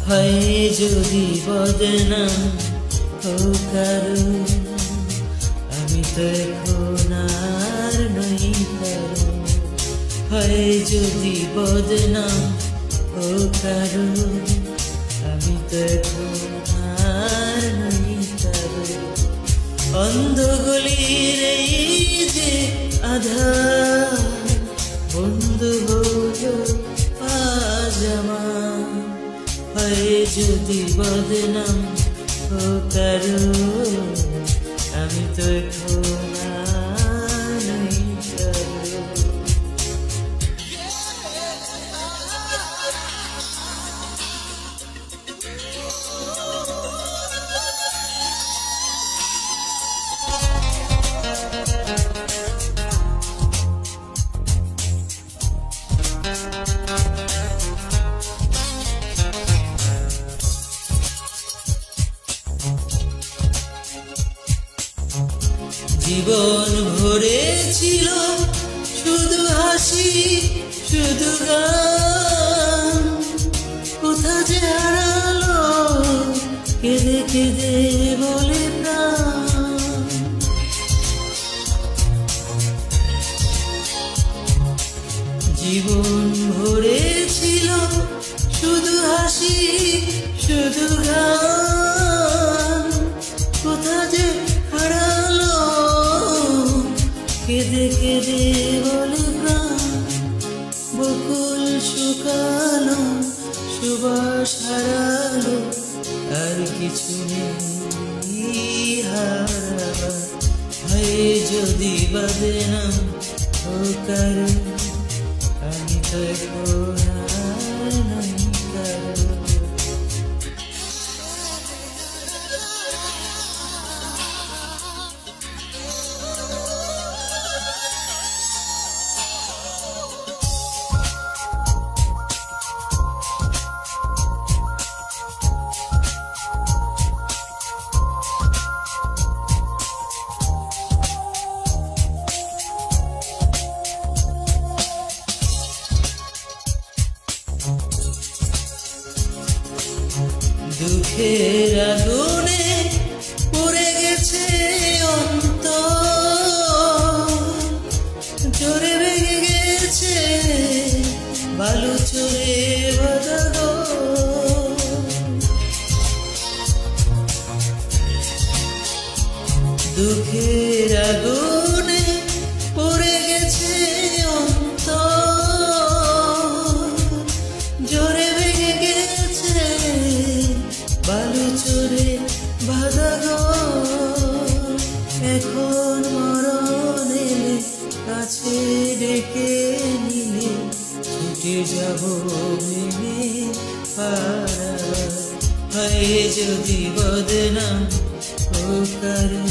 হয় যদি বদনাম কারো, আমি তো এখন আর নই কারো। হয় যদি বদনাম কারো, আমি তো এখন আর নই কারো। অন্ধগলির এই যে আধার, বন্ধু হলো পাজামা। হয় যদি বদনাম কারো, আমি তো এখন আর নই কারো। জীবন ভরে ছিল শুধু হাসি, শুধু গান, কোথা যে হারালো কেঁদে কেঁদে বলে প্রাণ। জীবন ভরে ছিল শুধু হাসি, শুধু গান, কোথা যে হারালো কেঁদে কেঁদে বলে প্রাণ। বকুল শুকালো, সুবাস হারালো, আর কিছু নেই হারাবার। হয় যদি বদনাম কারো, আমি তো এখন আর নই কারো। দুঃখের আগুনে পড়ে গেছে অন্তর, জোরে ভেঙে গেছে বালু চড়ে বাঁধা ঘর। দুঃখের আগুনে পড়ে গেছে অন্তর, জোরে ভেঙে গেছে বালু চড়ে বাঁধা ঘর। এখন মরণ এলে কাছে ডেকে নিলে ছুটে যাব ভেঙে পারাবার। হয় যদি বদনাম কারো,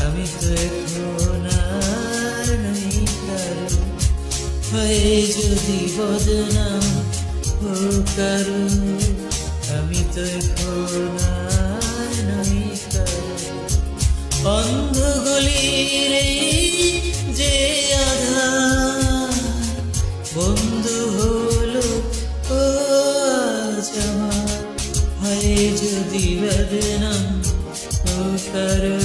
আমি তো এখন আর নই কারো। হয় যদি বদনাম কারো, আমি তো এখন আর নই কারো। অন্ধগলির এই যে আধার, বন্ধু হলো আজ আমার। হয় যদি বদনাম কারো,